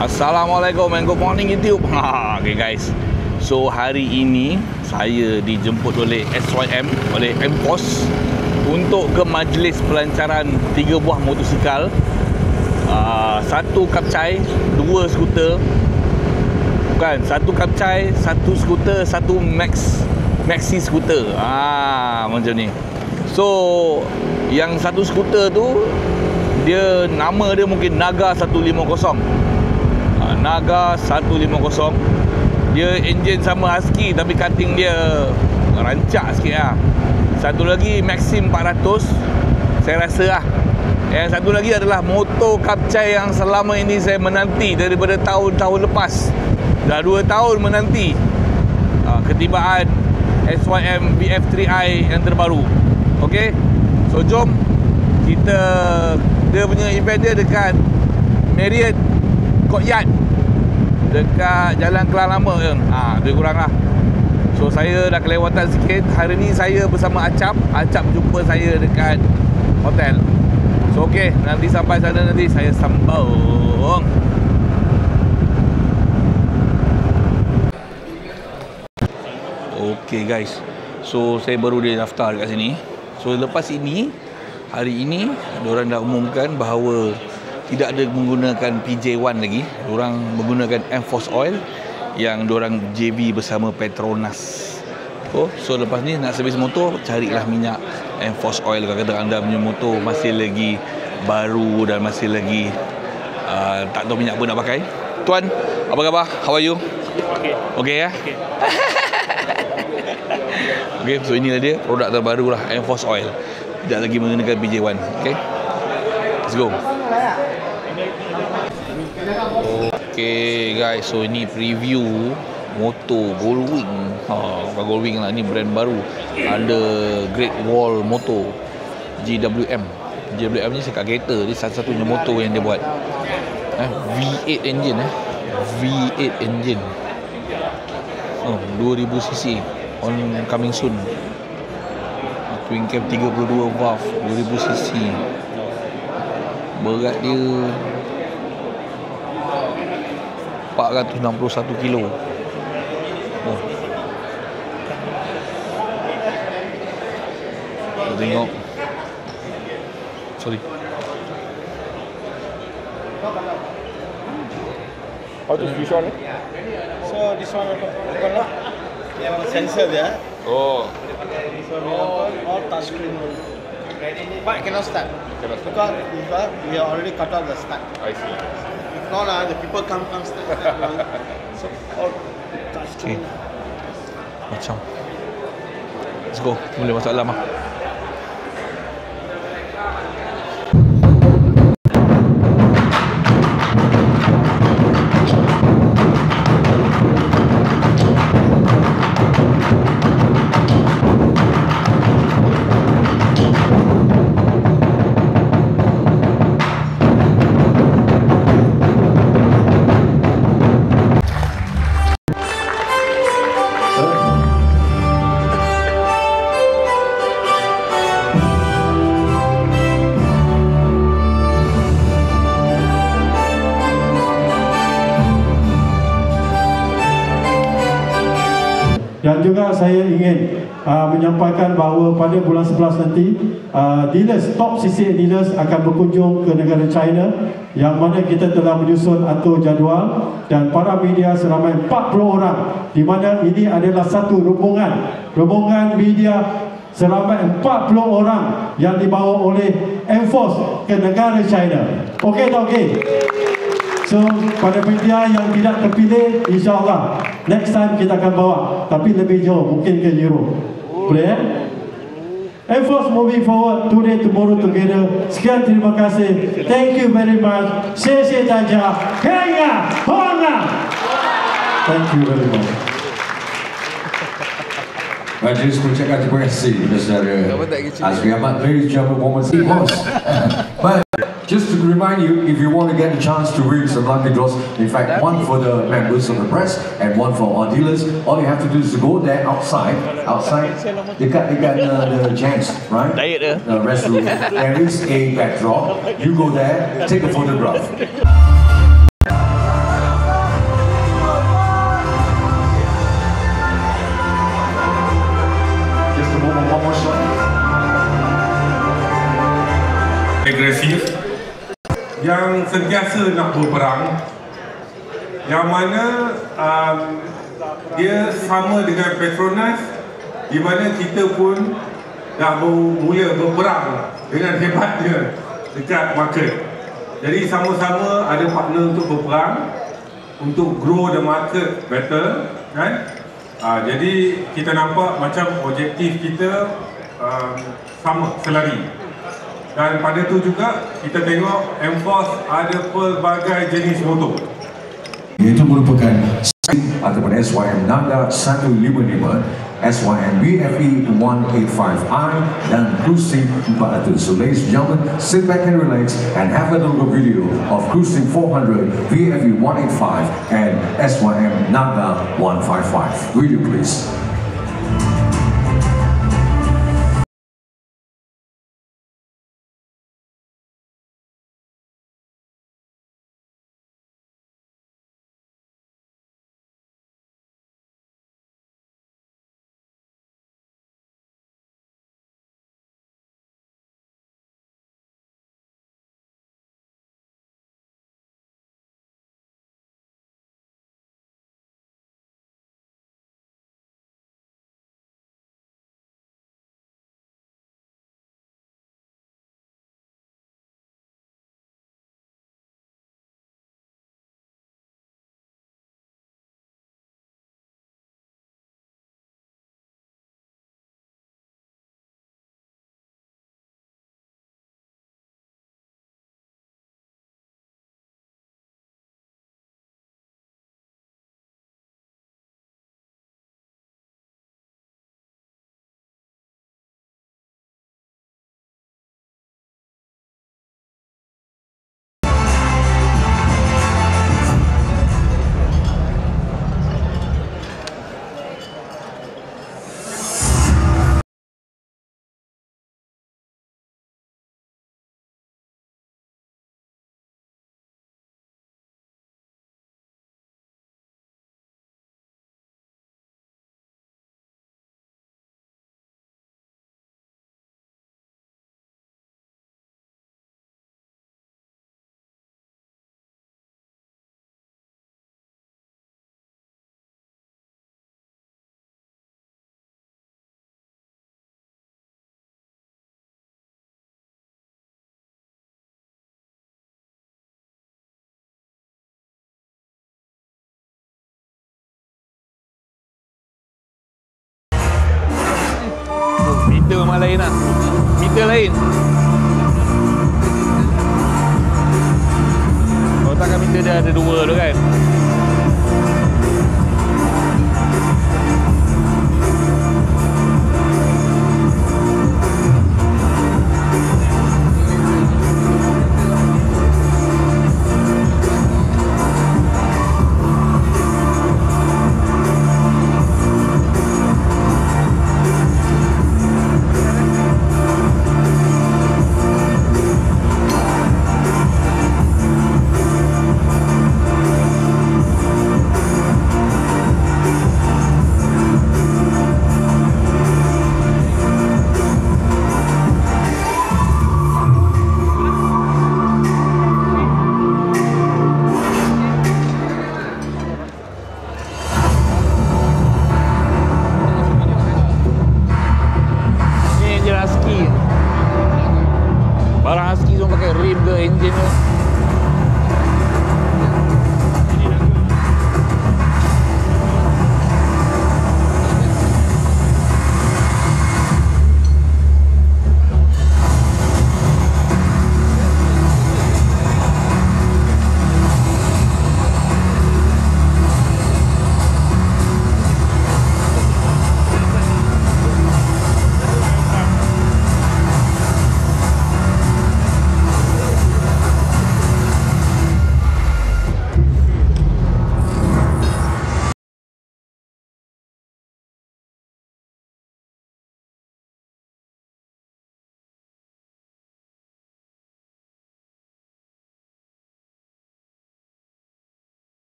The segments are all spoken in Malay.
Assalamualaikum and good morning YouTube. Okay guys, so hari ini saya dijemput oleh SYM, oleh MFOS untuk ke majlis pelancaran 3 buah motosikal, 1 kapcai, 2 skuter. Bukan, 1 kapcai, 1 skuter, 1 maxi skuter. Macam ni. So yang 1 skuter tu, dia nama dia mungkin Naga 150. Naga 150. Dia enjin sama Husky tapi cutting dia rancak sikit lah. Satu lagi Maxim 400, saya rasa lah. Yang satu lagi adalah motor kapcai yang selama ini saya menanti daripada tahun-tahun lepas. Dah 2 tahun menanti ketibaan SYM BF3i yang terbaru. Okay, so jom kita, dia punya event dia dekat Marriott Courtyard, dekat Jalan Kelang Lama je. Lebih kurang lah. So saya dah kelewatan sikit. Hari ni saya bersama Acap jumpa saya dekat hotel. So okey, nanti sampai sana nanti saya sambung. Okey guys, so saya baru dia daftar dekat sini. So lepas ini, hari ini diorang dah umumkan bahawa tidak ada menggunakan PJ1 lagi. Diorang menggunakan MFOS Oil yang diorang JV bersama Petronas. So lepas ni nak servis motor, carilah minyak MFOS Oil. Kalau kata anda punya motor masih lagi baru dan masih lagi tak tahu minyak apa nak pakai. Tuan, apa khabar? How are you? Okay. Okay ya? Okay. Okay, so inilah dia produk terbaru lah, MFOS Oil. Tidak lagi menggunakan PJ1. Okay, let's go. Okay guys, so ini preview motor Goldwing. Goldwing lah, ni brand baru. Ada Great Wall Motor GWM. GWM ni sekat kereta. Dia satu-satunya motor yang dia buat. V8 engine V8 engine. 2000cc on coming soon. Twin cam 32 valve, 2000cc. Berat dia 461 kilo. Tengok. Sorry. How to switch on? So this one open up. We have a sensor there. Oh. So we have all touch screen. But it cannot start. Because we have already cut off the start. I see. If not, the people can't start. So all touch screen. Macam. Let's go. Boleh masuk dalam lah. Dan juga saya ingin menyampaikan bahawa pada bulan 11 nanti dealers, top CCA dealers akan berkunjung ke negara China, yang mana kita telah menyusun atur jadual dan para media seramai 40 orang, di mana ini adalah satu rombongan media seramai 40 orang yang dibawa oleh MFOS ke negara China. Okey tak okey? So pada media yang tidak terpilih, insyaAllah next time kita akan bawa, tapi lebih jauh, mungkin ke Europe. Boleh MFOS moving forward today, tomorrow together. Sekian, terima kasih. Thank you very much. Xie daja. Kaya Honga. Thank you very much. Majlis mengucapkan terima kasih kepada saudara Azri Ahmad, ladies and gentlemen, but just to remind you, if you want to get a chance to win some lucky draws, in fact, one for the members of the press and one for our dealers, all you have to do is to go there outside, dekat the gents, right? The restroom. There is a backdrop. You go there, take a photograph. agresif, yang sentiasa nak berperang, yang mana dia sama dengan Petronas, di mana kita pun dah mula berperang dengan hebatnya dekat market. Jadi sama-sama ada partner untuk berperang, untuk grow the market better, kan? Jadi kita nampak macam objektif kita sama, selari. Dan pada tu juga kita tengok MFOS ada pelbagai jenis motor. Itu merupakan ataupun SYM Nada 155, SYM BFE 185i dan Cruising 400. So ladies and gentlemen, sit back and relax and have a look at video of Cruising 400, BFE 185 and SYM Nada 155. Video please. Meter memang lain lah. Meter lain. Kalau takkan meter dia ada dua tu kan.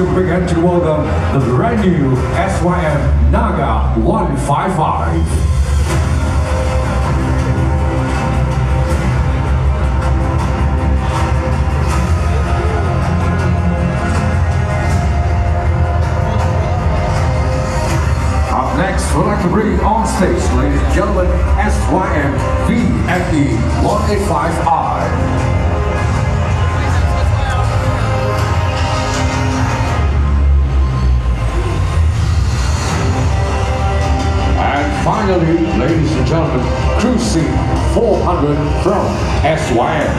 to begin to welcome the brand new SYM Naga 155. Next, we'd like to bring on stage, ladies and gentlemen, SYM VFE 185i. And finally, ladies and gentlemen, Cruising 400 from SYM.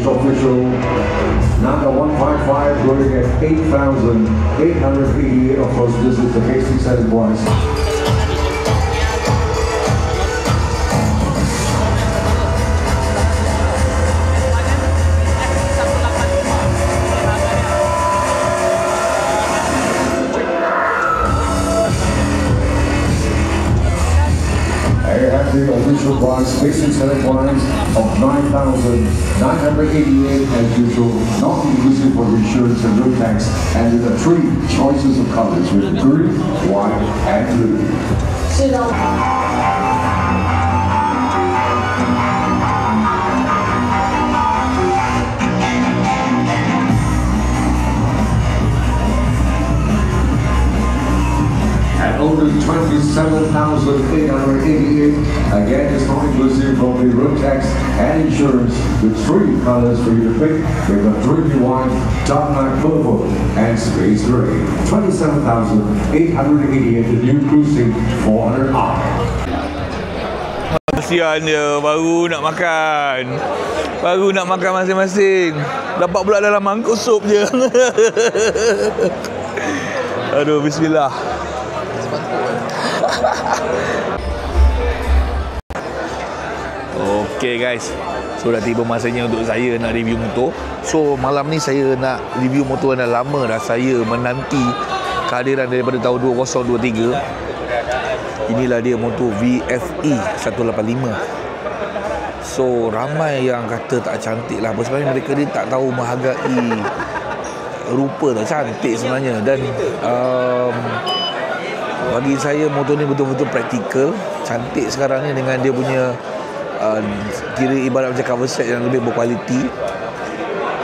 Official Naga 155 going at 8,888. Of course, this is the basic selling price. The official price, basic selling price of 9,988 as usual, not inclusive of insurance and road tax, and with the 3 choices of colors with green, white, and blue. Sit down. Only 27,888. Again, it's not inclusive of the road tax and insurance, with 3 colors for you to pick. We've got dreamy white, dark night purple, and space gray. 27,888. The new Cruising 400i. Kasihan dia, baru nak makan. Baru nak makan masing-masing. Dapat pula dalam mangkuk sup je. Aduh, bismillah. Okay guys, so dah tiba masanya untuk saya nak review motor. So malam ni saya nak review motor yang dah lama dah saya menanti kehadiran daripada tahun 2023. Inilah dia motor VFE 185. So ramai yang kata tak cantik lah. Sebenarnya mereka ni tak tahu menghargai rupa tak cantik sebenarnya. Dan bagi saya motor ni betul-betul praktikal, cantik sekarang ni dengan dia punya kira ibarat macam cover set yang lebih berkualiti.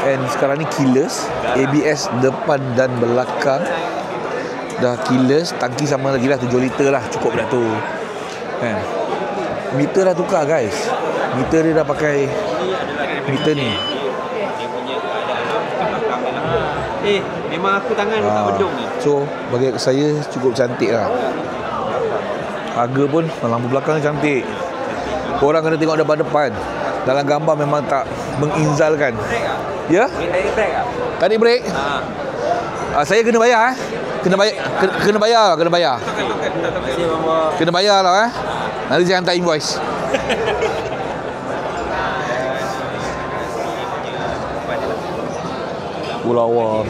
And sekarang ni keyless, ABS depan dan belakang dah keyless, tangki sama lagi lah 7 liter lah, cukup dah tu kan. Meter dah tukar guys, meter dia dah pakai meter ni. Memang aku tangan tak bedong ni. So bagi saya cukup cantik lah. Harga pun lampu belakang cantik. Korang kena tengok depan-depan. Dalam gambar memang tak menginzalkan. Ya? Tarik brek? Saya kena bayar Kena bayar. Kena bayar lah Nanti saya hantar invoice. Pulauan.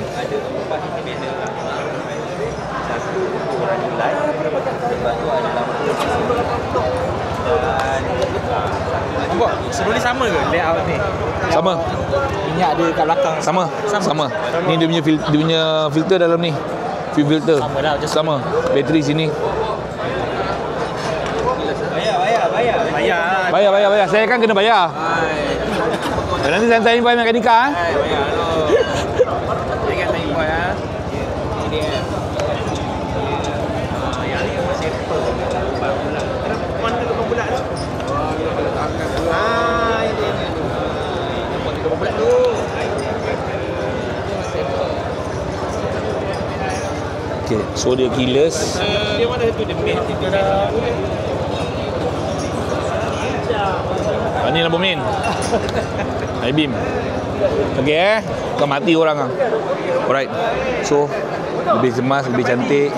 Sebelum ni sama ke layout ni? Sama. Minyak ada kat belakang. Sama. Ni dia punya filter dalam ni. Fuel filter. Sama dah. Sama. Bateri sini. Bayar. Saya kan kena bayar. Nanti saya hantar invoice mekanika. Bayar. Saya kan hantar invoice. Ini dia. Bayar ni masih. Okay, so dia keyless. Dia mana tu dia main kita dah. Ni lampu main. High beam. Okay Kau mati orang lah. Alright. So lebih semas, lebih cantik.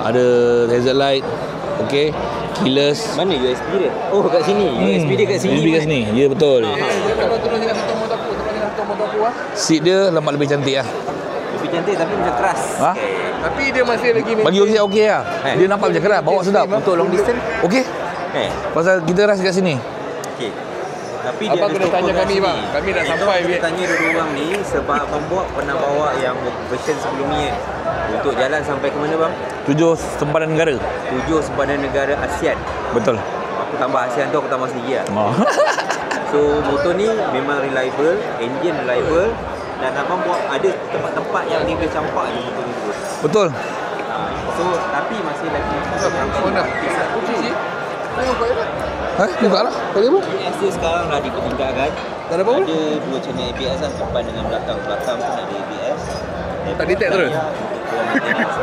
Ada hazard light. Okay, keyless. Mana USB dia? Oh, kat sini. USB dia kat sini. USB kat sini. Ya, betul. Seat dia lambat lebih cantik lah. Lebih cantik tapi macam keras. Ha? Tapi dia masih lagi Bagi okey lah. Dia nampak macam keras. Bawa sedap. Untuk long distance. Okey. Pasal kita rasa kat sini. Okey. Tapi Abang dia kena tanya kami bang. Kami dah sampai. Kita tanya dua orang ni sebab Abang Bob pernah bawa yang version sebelum ni kan. Untuk jalan sampai ke mana bang? 7 sempadan negara. 7 sempadan negara ASEAN. Betul. Aku tambah ASEAN tu aku tambah sendiri lah. Oh. So motor ni memang reliable, engine reliable dan abang buat ada tempat-tempat yang dia boleh campak je motor ni. Betul. So tapi masih lagi Buka lah. Boleh apa? ABS dia sekarang dah dipertingkatkan. Tak ada apa-apa? Ada dua channel ABS lah, depan dengan belakang. Belakang pun ada ABS. Tak detect terus?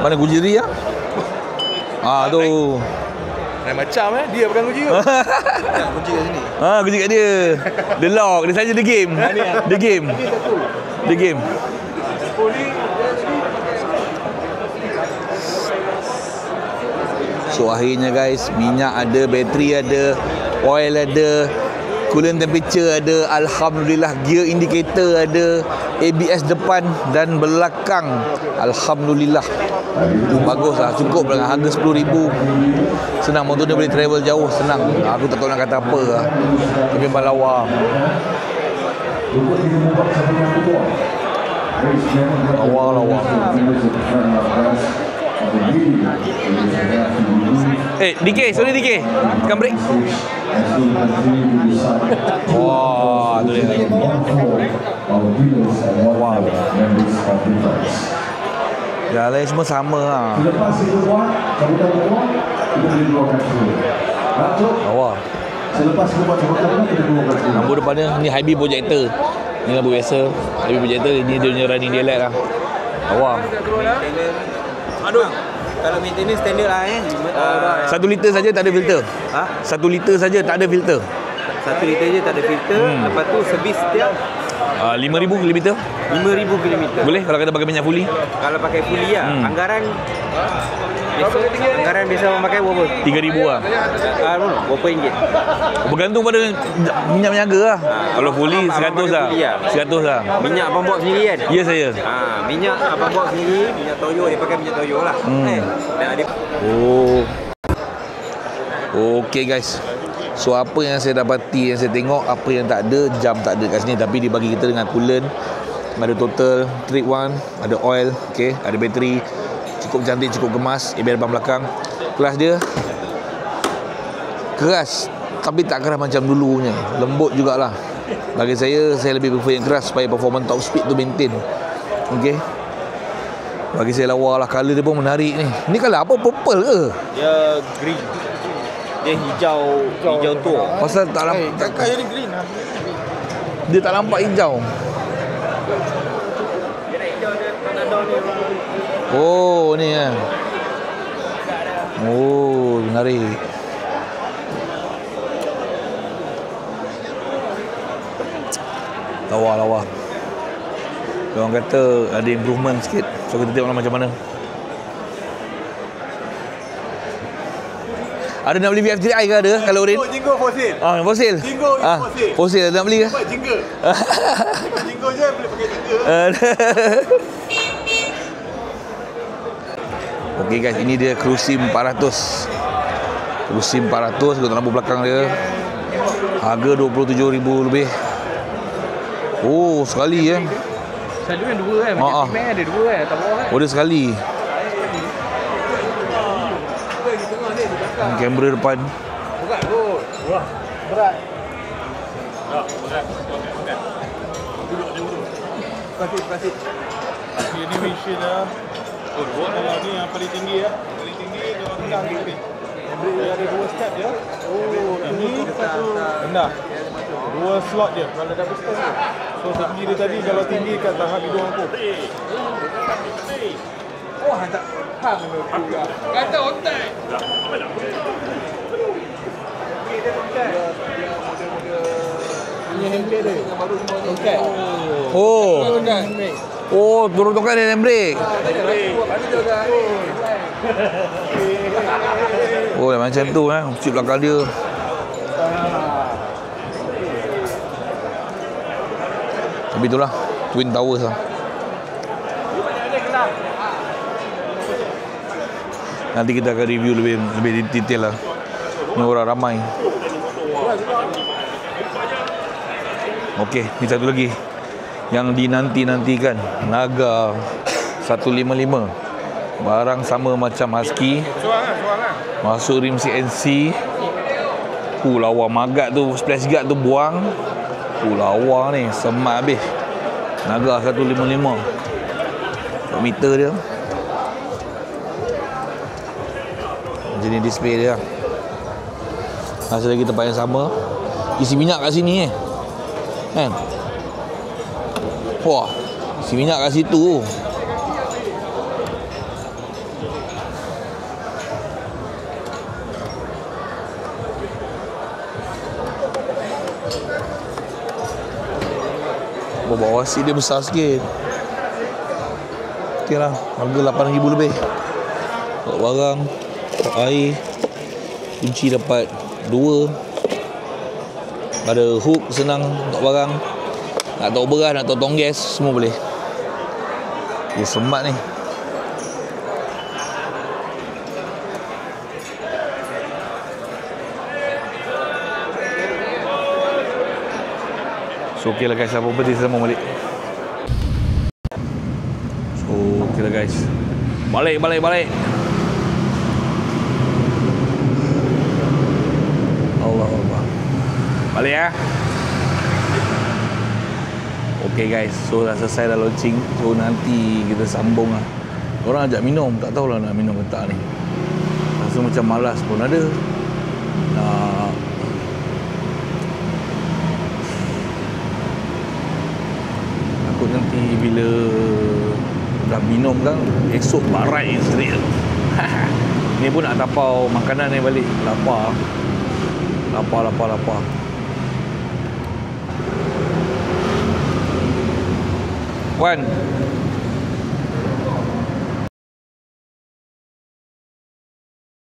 Mana kunci diri lah? Tu. Macam dia pegang kunci ke? Kunci kat sini. Kunci kat dia. Dia lock. Dia saja dia game. Dia game. Dia game. So akhirnya guys, minyak ada, bateri ada, oil ada, coolant temperature ada, alhamdulillah gear indicator ada, ABS depan dan belakang, alhamdulillah. Bagus lah, cukup dengan harga RM10,000. Senang, motor dia boleh travel jauh, senang. Aku tak tahu nak kata apa lah. Tapi memang lawa. Lawa. DK, sorry DK. Tekan break. Wah, tu dia. Wow. Yang lain semua sama lah. Wah. Lampu depan dia, ni high beam projector. Ni lampu biasa. High beam projector, ni dia punya running daylight lah. Wah. Aduh. Kalau maintenance standard lah 1 liter saja tak ada filter. 1 liter saja tak ada filter. 1 liter je tak ada filter. Lepas tu servis setiap 5,000 km. 5,000 km. Boleh kalau kita pakai minyak fully? Kalau pakai fully lah. Anggaran biasa orang pakai berapa? 3,000 lah. Berapa ringgit? Bergantung pada minyak berniaga lah. Kalau fully 100 lah. 100 lah. Minyak abang buat sendiri kan? Ya saya. Minyak abang buat sendiri. Minyak toyo, dia pakai minyak toyo lah. Dan ada. Okay guys. So apa yang saya dapati, yang saya tengok, apa yang tak ada, jam tak ada kat sini. Tapi dia bagi kita dengan coolant. Ada total, trip 1, ada oil, okay, ada bateri. Cukup cantik, cukup gemas. ABS depan belakang. Kelas dia keras, tapi tak keras macam dulunya. Lembut jugalah. Bagi saya lebih prefer yang keras supaya performance top speed tu maintain. Okay. Bagi saya lawa lah. Colour dia pun menarik ni. Ni colour apa? Purple ke? Dia green. Dia hijau tua. Pasal tak nampak. Kaya ni green lah. Dia tak nampak hijau. Oh, ni kan. Oh, menarik. Lawa. Orang kata ada improvement sikit. So kita tengok macam mana. Ada nak beli VF3i ke ada kalau Rin? Jinggo fosil. Fosil. Jinggo fosil. Fosil ada nak beli ke? Jinggo. Jinggo je boleh pakai jinggo. Okey guys, ini dia Crusim 400. Crusim 400 dengan lampu belakang dia. Harga 27,000 lebih. Oh, sekali ya. Selalu kan dua kan. Macam T-Max ada dua kan. Tak bawah kan. Oh, dia sekali. Kamera depan. Berat kot. Wah, berat. Plastik. Ini mission lah. Kalau ni yang paling tinggi ya. Paling tinggi kalau rendah ni. Dia ada 2 step je. Ini satu rendah. 2 slot je kalau double step tu. So tinggi dia tadi kalau tinggi kat tahap hidung aku. Oh, hantar. Kata otak. Punya handbrake dia. Yang baru semua tongkat. Oh, turun tongkat dia handbrake. Oh, macam tu Cip belakang dia. Tapi itulah Twin Towers lah. Nanti kita akan review lebih detail lah. Ni orang ramai. Okey, ni satu lagi yang dinanti-nantikan, Naga 155. Barang sama macam Husky. Masuk rim CNC. Lawa magat tu, splash guard tu buang. Lawa ni, semat habis. Naga 155. Meter dia. Jenis display dia. Masa lagi tempat yang sama. Isi minyak kat sini kan? Wah, isi minyak kat situ. Bawah seat dia besar sikit. Okey lah, harga RM8,000 lebih. Bawa barang, bawa air, kunci dapat 2. Ada hook, senang untuk barang. Nak tahu beras, nak tahu tong gas, semua boleh. Dia semat ni. So okey lah guys, apa berarti saya sambung balik. So okey lah guys. Balik. Allah Allah. Balik ya. Okey guys, so dah selesai dah launching. So nanti kita sambung lah. Orang ajak minum, tak tahulah nak minum ke tak ni. Rasa macam malas pun ada. Nanti bila dah minum kan, esok barai straight. Ni pun nak tapau makanan ni balik. Lapar. Wan,